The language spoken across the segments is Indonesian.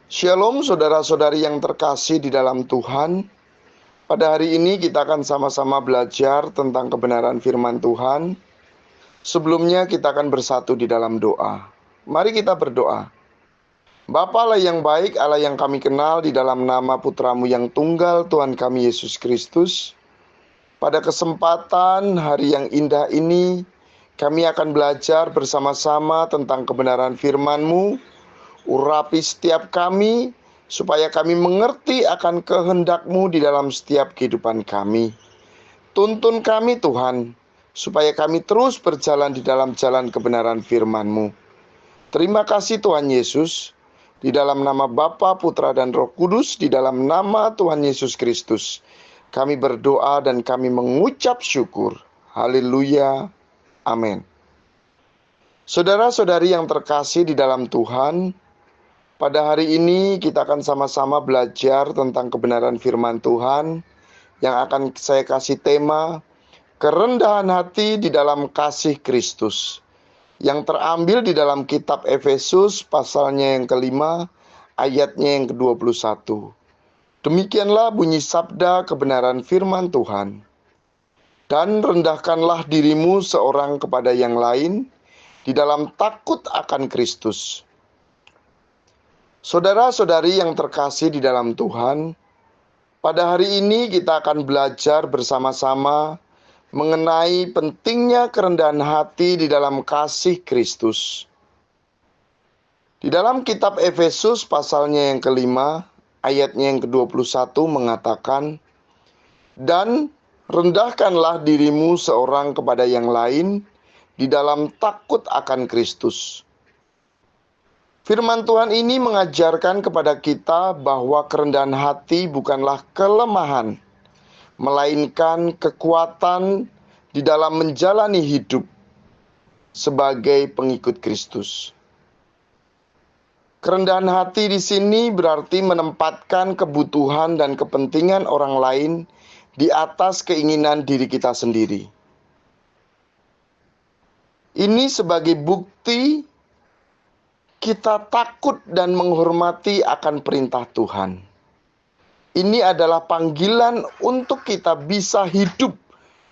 Shalom saudara-saudari yang terkasih di dalam Tuhan. Pada hari ini kita akan sama-sama belajar tentang kebenaran firman Tuhan. Sebelumnya kita akan bersatu di dalam doa. Mari kita berdoa. Bapa Allah yang baik, Allah yang kami kenal, di dalam nama Putramu yang tunggal, Tuhan kami Yesus Kristus. Pada kesempatan hari yang indah ini, kami akan belajar bersama-sama tentang kebenaran firman-Mu. Urapi setiap kami, supaya kami mengerti akan kehendak-Mu di dalam setiap kehidupan kami. Tuntun kami Tuhan, supaya kami terus berjalan di dalam jalan kebenaran firman-Mu. Terima kasih Tuhan Yesus, di dalam nama Bapa, Putra, dan Roh Kudus, di dalam nama Tuhan Yesus Kristus. Kami berdoa dan kami mengucap syukur. Haleluya. Amin. Saudara-saudari yang terkasih di dalam Tuhan, pada hari ini kita akan sama-sama belajar tentang kebenaran firman Tuhan yang akan saya kasih tema kerendahan hati di dalam kasih Kristus, yang terambil di dalam kitab Efesus pasalnya yang kelima ayatnya yang ke-21. Demikianlah bunyi sabda kebenaran firman Tuhan. Dan rendahkanlah dirimu seorang kepada yang lain di dalam takut akan Kristus. Saudara-saudari yang terkasih di dalam Tuhan, pada hari ini kita akan belajar bersama-sama mengenai pentingnya kerendahan hati di dalam kasih Kristus. Di dalam kitab Efesus pasalnya yang kelima, ayatnya yang ke-21 mengatakan, dan rendahkanlah dirimu seorang kepada yang lain di dalam takut akan Kristus. Firman Tuhan ini mengajarkan kepada kita bahwa kerendahan hati bukanlah kelemahan, melainkan kekuatan di dalam menjalani hidup sebagai pengikut Kristus. Kerendahan hati di sini berarti menempatkan kebutuhan dan kepentingan orang lain di atas keinginan diri kita sendiri. Ini sebagai bukti kita takut dan menghormati akan perintah Tuhan. Ini adalah panggilan untuk kita bisa hidup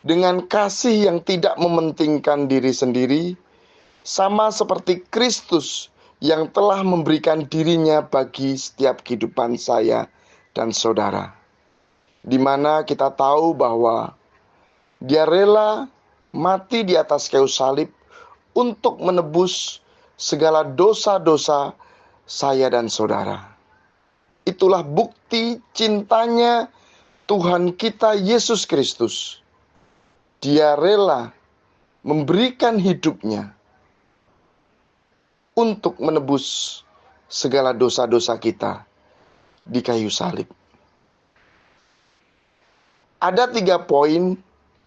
dengan kasih yang tidak mementingkan diri sendiri, sama seperti Kristus yang telah memberikan dirinya bagi setiap kehidupan saya dan saudara. Di mana kita tahu bahwa Dia rela mati di atas kayu salib untuk menebus segala dosa-dosa saya dan saudara. Itulah bukti cintanya Tuhan kita Yesus Kristus. Dia rela memberikan hidupnya untuk menebus segala dosa-dosa kita di kayu salib. Ada 3 poin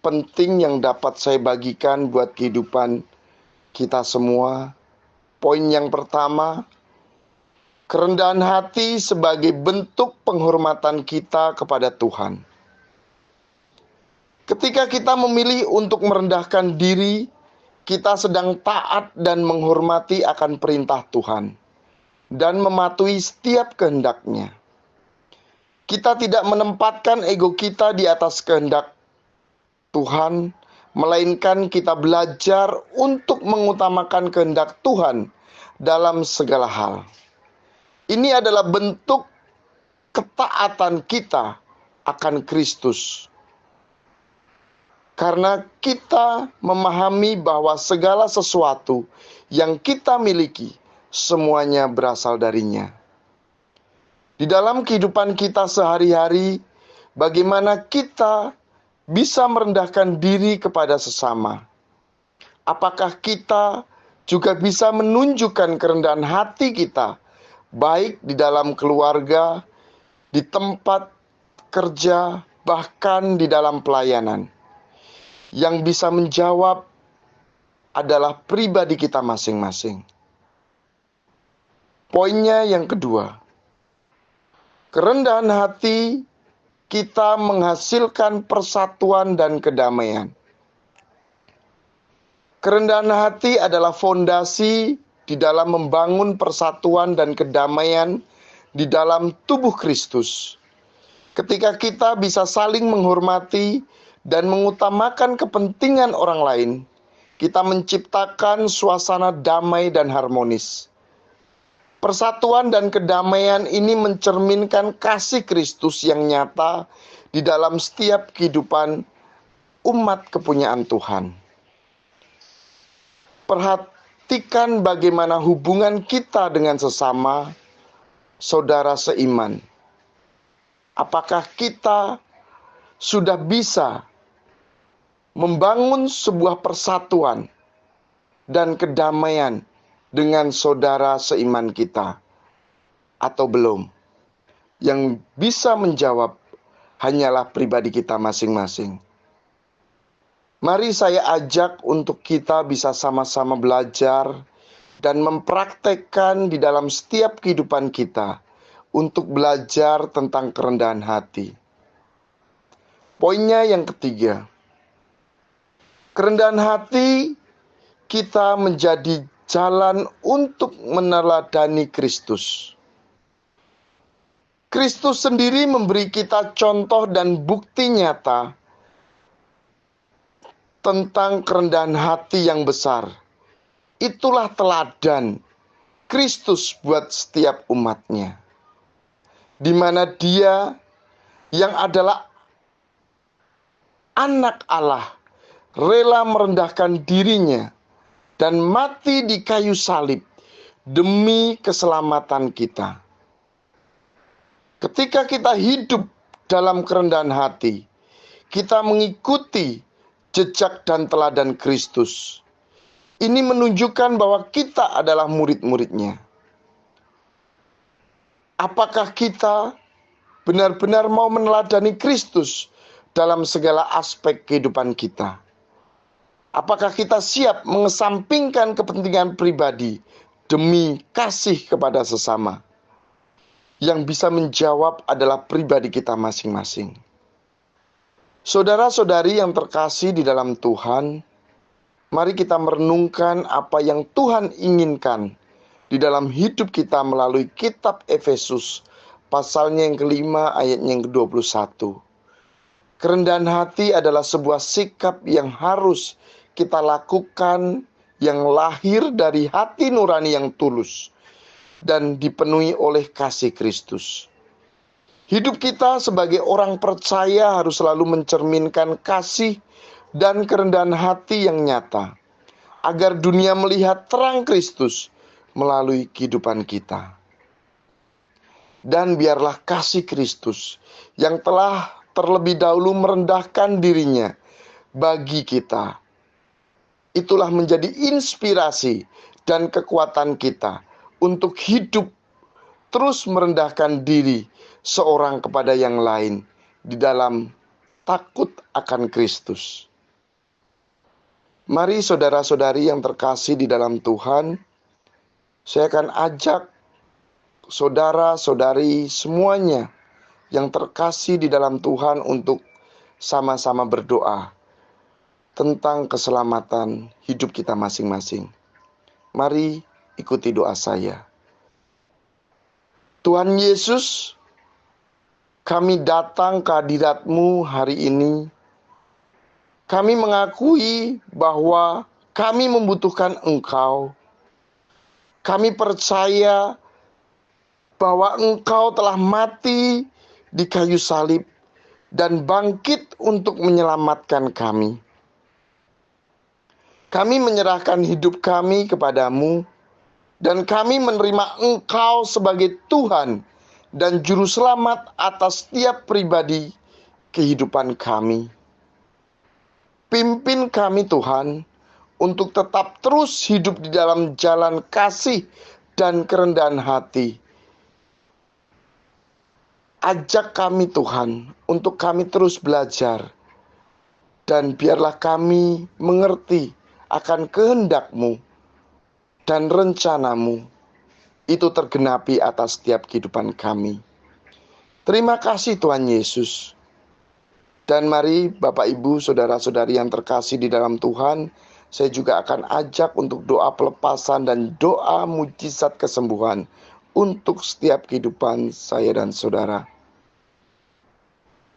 penting yang dapat saya bagikan buat kehidupan kita semua. Poin yang pertama, kerendahan hati sebagai bentuk penghormatan kita kepada Tuhan. Ketika kita memilih untuk merendahkan diri, kita sedang taat dan menghormati akan perintah Tuhan dan mematuhi setiap kehendak-Nya. Kita tidak menempatkan ego kita di atas kehendak Tuhan, melainkan kita belajar untuk mengutamakan kehendak Tuhan dalam segala hal. Ini adalah bentuk ketaatan kita akan Kristus. Karena kita memahami bahwa segala sesuatu yang kita miliki, semuanya berasal darinya. Di dalam kehidupan kita sehari-hari, bagaimana kita bisa merendahkan diri kepada sesama? Apakah kita juga bisa menunjukkan kerendahan hati kita, baik di dalam keluarga, di tempat kerja, bahkan di dalam pelayanan? Yang bisa menjawab adalah pribadi kita masing-masing. Poinnya yang kedua, kerendahan hati kita menghasilkan persatuan dan kedamaian. Kerendahan hati adalah fondasi di dalam membangun persatuan dan kedamaian di dalam tubuh Kristus. Ketika kita bisa saling menghormati dan mengutamakan kepentingan orang lain, kita menciptakan suasana damai dan harmonis. Persatuan dan kedamaian ini mencerminkan kasih Kristus yang nyata di dalam setiap kehidupan umat kepunyaan Tuhan. Perhatikan bagaimana hubungan kita dengan sesama saudara seiman. Apakah kita sudah bisa membangun sebuah persatuan dan kedamaian dengan saudara seiman kita, atau belum? Yang bisa menjawab hanyalah pribadi kita masing-masing. Mari saya ajak untuk kita bisa sama-sama belajar dan mempraktekkan di dalam setiap kehidupan kita untuk belajar tentang kerendahan hati. Poinnya yang ketiga, kerendahan hati kita menjadi jalan untuk meneladani Kristus. Kristus sendiri memberi kita contoh dan bukti nyata tentang kerendahan hati yang besar. Itulah teladan Kristus buat setiap umatnya, di mana Dia yang adalah anak Allah rela merendahkan dirinya dan mati di kayu salib demi keselamatan kita. Ketika kita hidup dalam kerendahan hati, kita mengikuti jejak dan teladan Kristus. Ini menunjukkan bahwa kita adalah murid-muridnya. Apakah kita benar-benar mau meneladani Kristus dalam segala aspek kehidupan kita? Apakah kita siap mengesampingkan kepentingan pribadi demi kasih kepada sesama? Yang bisa menjawab adalah pribadi kita masing-masing. Saudara-saudari yang terkasih di dalam Tuhan, mari kita merenungkan apa yang Tuhan inginkan di dalam hidup kita melalui kitab Efesus, pasalnya yang kelima, ayatnya yang ke-21. Kerendahan hati adalah sebuah sikap yang harus kita lakukan, yang lahir dari hati nurani yang tulus dan dipenuhi oleh kasih Kristus. Hidup kita sebagai orang percaya harus selalu mencerminkan kasih dan kerendahan hati yang nyata, agar dunia melihat terang Kristus melalui kehidupan kita. Dan biarlah kasih Kristus yang telah terlebih dahulu merendahkan dirinya bagi kita, itulah menjadi inspirasi dan kekuatan kita untuk hidup terus merendahkan diri seorang kepada yang lain di dalam takut akan Kristus. Mari saudara-saudari yang terkasih di dalam Tuhan, saya akan ajak saudara-saudari semuanya yang terkasih di dalam Tuhan untuk sama-sama berdoa tentang keselamatan hidup kita masing-masing. Mari ikuti doa saya. Tuhan Yesus, kami datang ke hadirat-Mu hari ini. Kami mengakui bahwa kami membutuhkan Engkau. Kami percaya bahwa Engkau telah mati di kayu salib dan bangkit untuk menyelamatkan kami. Kami menyerahkan hidup kami kepadamu, dan kami menerima Engkau sebagai Tuhan dan Juru Selamat atas setiap pribadi kehidupan kami. Pimpin kami Tuhan, untuk tetap terus hidup di dalam jalan kasih dan kerendahan hati. Ajak kami Tuhan, untuk kami terus belajar, dan biarlah kami mengerti akan kehendak-Mu dan rencana-Mu itu tergenapi atas setiap kehidupan kami. Terima kasih Tuhan Yesus. Dan mari Bapak Ibu, saudara-saudari yang terkasih di dalam Tuhan, saya juga akan ajak untuk doa pelepasan dan doa mujizat kesembuhan untuk setiap kehidupan saya dan saudara.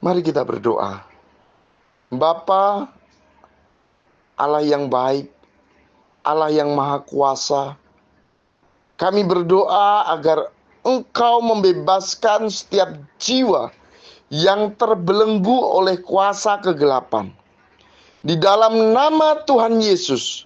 Mari kita berdoa. Bapa, Allah yang baik, Allah yang maha kuasa, kami berdoa agar Engkau membebaskan setiap jiwa yang terbelenggu oleh kuasa kegelapan. Di dalam nama Tuhan Yesus,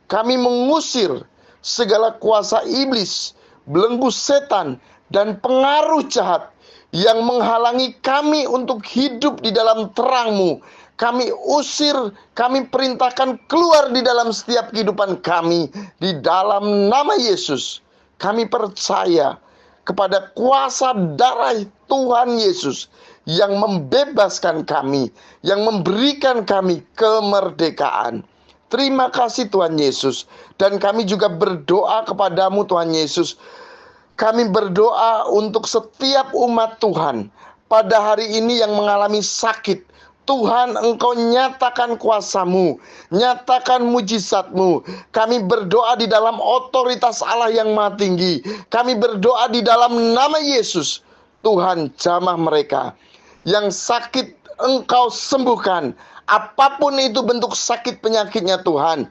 kami mengusir segala kuasa iblis, belenggu setan, dan pengaruh jahat yang menghalangi kami untuk hidup di dalam terang-Mu. Kami usir, kami perintahkan keluar di dalam setiap kehidupan kami. Di dalam nama Yesus, kami percaya kepada kuasa darah Tuhan Yesus yang membebaskan kami, yang memberikan kami kemerdekaan. Terima kasih Tuhan Yesus. Dan kami juga berdoa kepadamu Tuhan Yesus. Kami berdoa untuk setiap umat Tuhan pada hari ini yang mengalami sakit. Tuhan, Engkau nyatakan kuasa-Mu, nyatakan mujizat-Mu. Kami berdoa di dalam otoritas Allah yang Maha Tinggi. Kami berdoa di dalam nama Yesus. Tuhan, jamah mereka yang sakit Engkau sembuhkan. Apapun itu bentuk sakit penyakitnya Tuhan.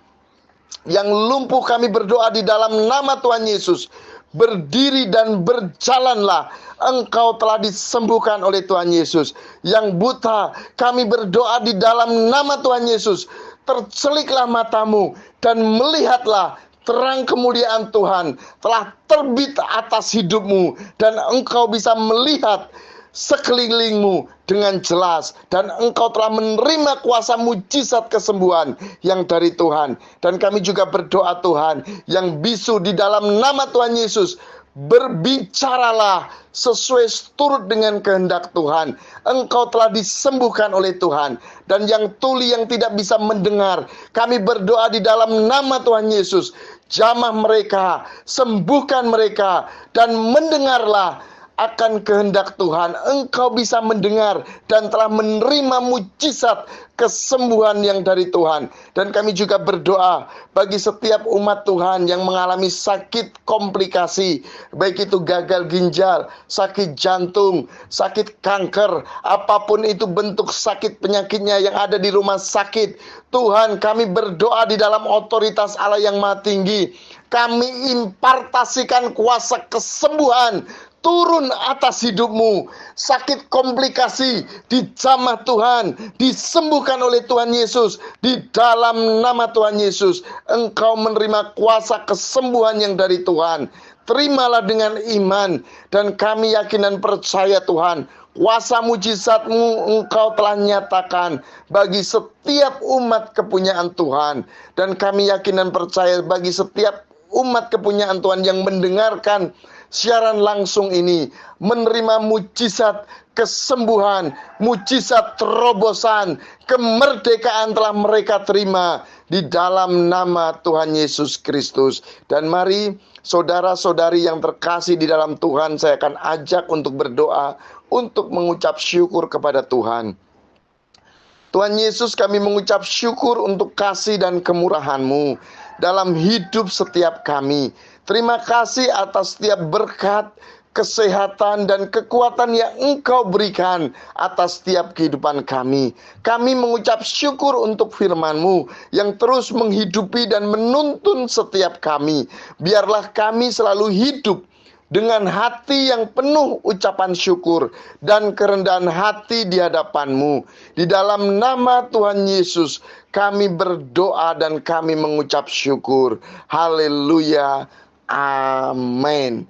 Yang lumpuh kami berdoa di dalam nama Tuhan Yesus. Berdiri dan berjalanlah. Engkau telah disembuhkan oleh Tuhan Yesus. Yang buta kami berdoa di dalam nama Tuhan Yesus. Terceliklah matamu dan melihatlah terang kemuliaan Tuhan telah terbit atas hidupmu. Dan engkau bisa melihat sekelilingmu dengan jelas, dan engkau telah menerima kuasa mujizat kesembuhan yang dari Tuhan. Dan kami juga berdoa Tuhan, yang bisu di dalam nama Tuhan Yesus, berbicaralah sesuai turut dengan kehendak Tuhan. Engkau telah disembuhkan oleh Tuhan. Dan yang tuli yang tidak bisa mendengar, kami berdoa di dalam nama Tuhan Yesus, jamah mereka, sembuhkan mereka, dan mendengarlah akan kehendak Tuhan. Engkau bisa mendengar dan telah menerima mujizat kesembuhan yang dari Tuhan. Dan kami juga berdoa bagi setiap umat Tuhan yang mengalami sakit komplikasi, baik itu gagal ginjal, sakit jantung, sakit kanker, apapun itu bentuk sakit penyakitnya yang ada di rumah sakit. Tuhan, kami berdoa di dalam otoritas Allah yang Maha Tinggi. Kami impartasikan kuasa kesembuhan turun atas hidupmu. Sakit komplikasi dijamah Tuhan, disembuhkan oleh Tuhan Yesus. Di dalam nama Tuhan Yesus, engkau menerima kuasa kesembuhan yang dari Tuhan. Terimalah dengan iman, dan kami yakin dan percaya Tuhan, kuasa mujizat-Mu engkau telah nyatakan bagi setiap umat kepunyaan Tuhan. Dan kami yakin dan percaya bagi setiap umat kepunyaan Tuhan yang mendengarkan siaran langsung ini, menerima mujizat kesembuhan, mujizat terobosan, kemerdekaan telah mereka terima di dalam nama Tuhan Yesus Kristus. Dan mari saudara-saudari yang terkasih di dalam Tuhan, saya akan ajak untuk berdoa, untuk mengucap syukur kepada Tuhan. Tuhan Yesus, kami mengucap syukur untuk kasih dan kemurahan-Mu dalam hidup setiap kami. Terima kasih atas setiap berkat, kesehatan, dan kekuatan yang Engkau berikan atas setiap kehidupan kami. Kami mengucap syukur untuk firman-Mu yang terus menghidupi dan menuntun setiap kami. Biarlah kami selalu hidup dengan hati yang penuh ucapan syukur dan kerendahan hati di hadapan-Mu. Di dalam nama Tuhan Yesus, kami berdoa dan kami mengucap syukur. Haleluya. Amin.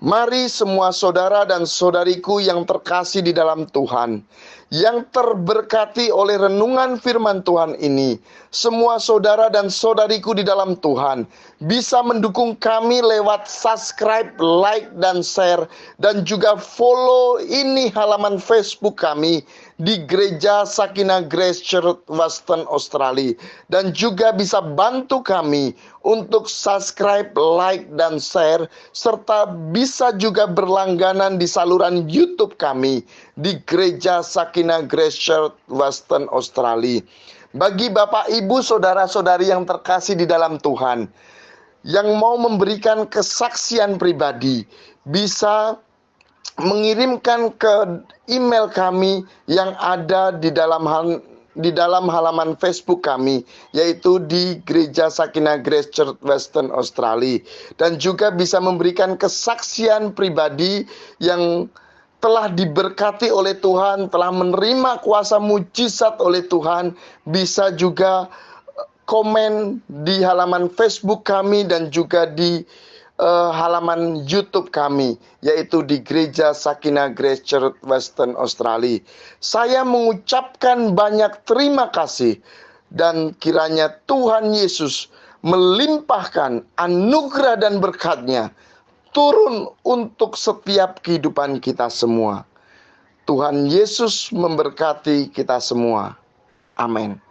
Mari semua saudara dan saudariku yang terkasih di dalam Tuhan, yang terberkati oleh renungan firman Tuhan ini, semua saudara dan saudariku di dalam Tuhan bisa mendukung kami lewat subscribe, like, dan share, dan juga follow ini halaman Facebook kami di Gereja Sakinah Grace Church Western Australia. Dan juga bisa bantu kami untuk subscribe, like, dan share, serta bisa juga berlangganan di saluran YouTube kami di Gereja Sakinah Grace Church Western Australia. Bagi Bapak, Ibu, saudara-saudari yang terkasih di dalam Tuhan, yang mau memberikan kesaksian pribadi, bisa mengirimkan ke email kami yang ada di dalam halaman Facebook kami, yaitu di Gereja Sakinah Grace Church Western Australia, dan juga bisa memberikan kesaksian pribadi yang telah diberkati oleh Tuhan, telah menerima kuasa mujizat oleh Tuhan. Bisa juga komen di halaman Facebook kami dan juga di halaman YouTube kami, yaitu di Gereja Sakinah Grace Church Western Australia. Saya mengucapkan banyak terima kasih, dan kiranya Tuhan Yesus melimpahkan anugerah dan berkat-Nya turun untuk setiap kehidupan kita semua. Tuhan Yesus memberkati kita semua. Amin.